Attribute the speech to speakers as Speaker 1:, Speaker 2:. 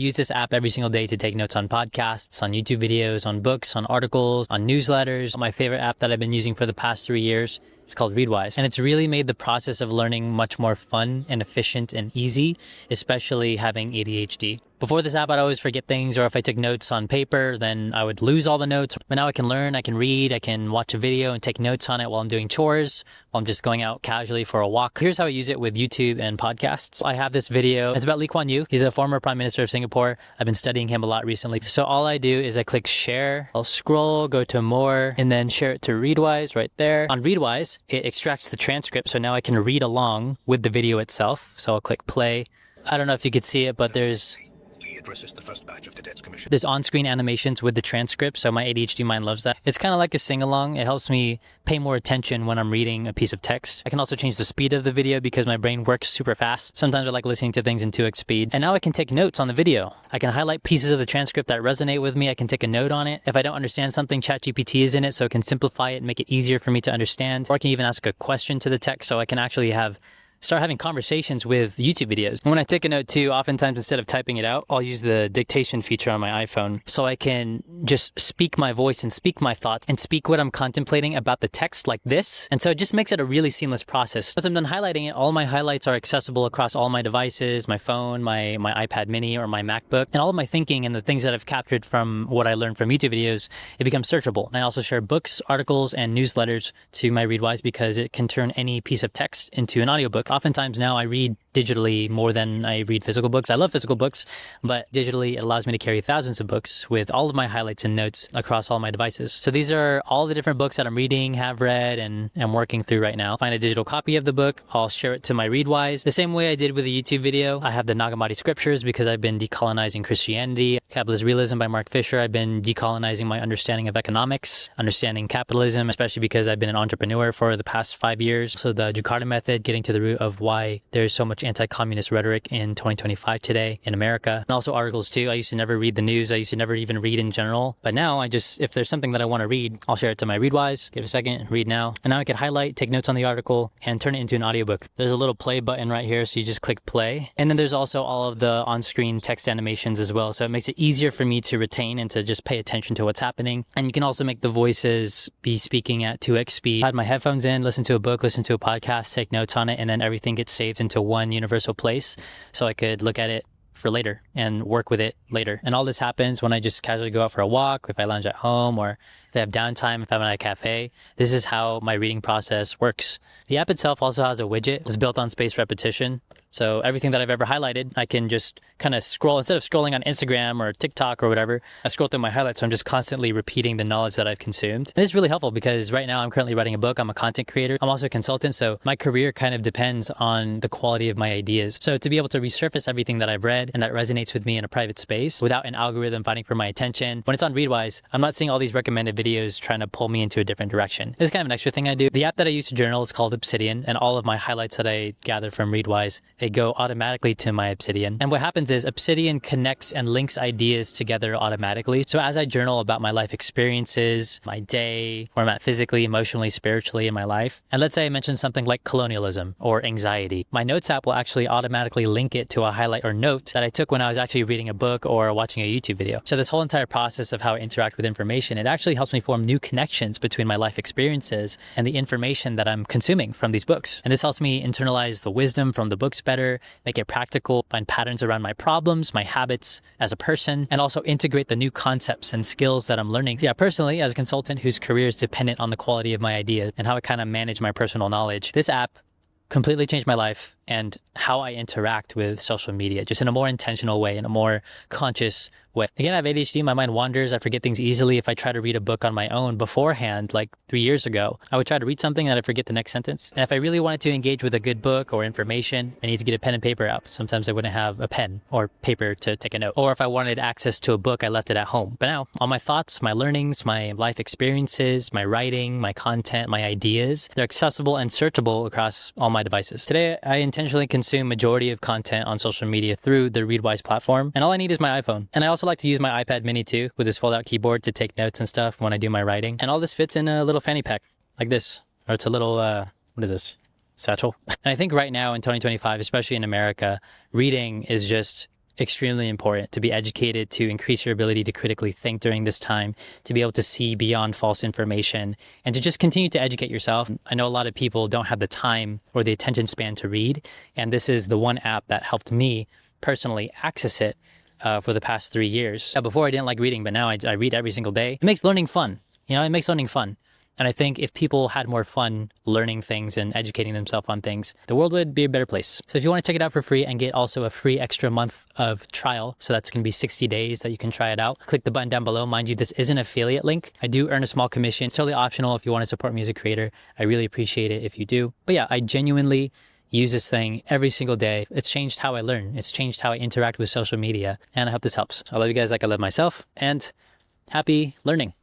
Speaker 1: I use this app every single day to take notes on podcasts, on YouTube videos, on books, on articles, on newsletters. My favorite app that I've been using for the past 3 years, it's called Readwise. And it's really made the process of learning much more fun and efficient and easy, especially having ADHD. Before this app, I'd always forget things, or if I took notes on paper, then I would lose all the notes. But now I can learn, I can read, I can watch a video and take notes on it while I'm doing chores, while I'm just going out casually for a walk. Here's how I use it with YouTube and podcasts. I have this video. It's about Lee Kuan Yew. He's a former Prime Minister of Singapore. I've been studying him a lot recently. So all I do is I click share. I'll scroll, go to more, and then share it to Readwise right there. On Readwise, it extracts the transcript. So now I can read along with the video itself. So I'll click play. I don't know if you could see it, but there's
Speaker 2: the first batch of the debts commission.
Speaker 1: There's on-screen animations with the transcript, so my ADHD mind loves that. It's kind of like a sing-along. It helps me pay more attention when I'm reading a piece of text. I can also change the speed of the video because my brain works super fast. Sometimes I like listening to things in 2x speed. And now I can take notes on the video. I can highlight pieces of the transcript that resonate with me. I can take a note on it. If I don't understand something, ChatGPT is in it, so it can simplify it and make it easier for me to understand. Or I can even ask a question to the text, so I can actually start having conversations with YouTube videos. When I take a note too, oftentimes instead of typing it out, I'll use the dictation feature on my iPhone so I can just speak my voice and speak my thoughts and speak what I'm contemplating about the text like this. And so it just makes it a really seamless process. Once I'm done highlighting it, all my highlights are accessible across all my devices, my phone, my iPad mini, or my MacBook. And all of my thinking and the things that I've captured from what I learned from YouTube videos, it becomes searchable. And I also share books, articles, and newsletters to my Readwise because it can turn any piece of text into an audiobook. Oftentimes now I read digitally more than I read physical books. I love physical books, but digitally it allows me to carry thousands of books with all of my highlights and notes across all my devices. So these are all the different books that I'm reading, have read, and am working through right now. Find a digital copy of the book. I'll share it to my Readwise. The same way I did with the YouTube video. I have the Nag Hammadi scriptures because I've been decolonizing Christianity. Capitalist Realism by Mark Fisher. I've been decolonizing my understanding of economics, understanding capitalism, especially because I've been an entrepreneur for the past 5 years. So the Jakarta method, getting to the root of why there's so much anti-communist rhetoric in 2025 today in America. And also articles too. I used to never read the news. I used to never even read in general. But now if there's something that I want to read, I'll share it to my Readwise, give it a second, read now. And now I can highlight, take notes on the article, and turn it into an audiobook. There's a little play button right here, so you just click play. And then there's also all of the on-screen text animations as well. So it makes it easier for me to retain and to just pay attention to what's happening. And you can also make the voices be speaking at 2x speed. I had my headphones in, listen to a book, listen to a podcast, take notes on it, and then everything gets saved into one universal place so I could look at it for later and work with it later. And all this happens when I just casually go out for a walk, if I lounge at home, or if I have downtime, if I'm at a cafe. This is how my reading process works. The app itself also has a widget. It's built on spaced repetition. So everything that I've ever highlighted, I can just kind of scroll. Instead of scrolling on Instagram or TikTok or whatever, I scroll through my highlights. So I'm just constantly repeating the knowledge that I've consumed. And it's really helpful because right now I'm currently writing a book. I'm a content creator. I'm also a consultant. So my career kind of depends on the quality of my ideas. So to be able to resurface everything that I've read and that resonates with me in a private space without an algorithm fighting for my attention, when it's on Readwise, I'm not seeing all these recommended videos trying to pull me into a different direction. It's kind of an extra thing I do. The app that I use to journal is called Obsidian, and all of my highlights that I gather from Readwise, they go automatically to my Obsidian. And what happens is Obsidian connects and links ideas together automatically. So as I journal about my life experiences, my day, where I'm at physically, emotionally, spiritually in my life, and let's say I mention something like colonialism or anxiety, my Notes app will actually automatically link it to a highlight or note that I took when I was actually reading a book or watching a YouTube video. So this whole entire process of how I interact with information, it actually helps me form new connections between my life experiences and the information that I'm consuming from these books. And this helps me internalize the wisdom from the books better, make it practical, find patterns around my problems, my habits as a person, and also integrate the new concepts and skills that I'm learning. Yeah, personally, as a consultant whose career is dependent on the quality of my ideas and how I kind of manage my personal knowledge, this app completely changed my life and how I interact with social media, just in a more intentional way, in a more conscious way. Again, I have ADHD, my mind wanders, I forget things easily. If I try to read a book on my own beforehand, like 3 years ago, I would try to read something and I'd forget the next sentence. And if I really wanted to engage with a good book or information, I need to get a pen and paper out. Sometimes I wouldn't have a pen or paper to take a note. Or if I wanted access to a book, I left it at home. But now, all my thoughts, my learnings, my life experiences, my writing, my content, my ideas, they're accessible and searchable across all my devices. Today, I intentionally consume majority of content on social media through the Readwise platform, and all I need is my iPhone. And I also like to use my iPad mini too, with this fold-out keyboard to take notes and stuff when I do my writing. And all this fits in a little fanny pack, like this. Or it's a little, what is this? Satchel. And I think right now in 2025, especially in America, reading is just, extremely important to be educated, to increase your ability to critically think during this time, to be able to see beyond false information, and to just continue to educate yourself. I know a lot of people don't have the time or the attention span to read, and this is the one app that helped me personally access it for the past 3 years. Before I didn't like reading, but now I read every single day. It makes learning fun. It makes learning fun. And I think if people had more fun learning things and educating themselves on things, the world would be a better place. So if you want to check it out for free and get also a free extra month of trial, so that's going to be 60 days that you can try it out, click the button down below. Mind you, this is an affiliate link. I do earn a small commission. It's totally optional if you want to support a music creator. I really appreciate it if you do. But yeah, I genuinely use this thing every single day. It's changed how I learn. It's changed how I interact with social media. And I hope this helps. I love you guys like I love myself, and happy learning.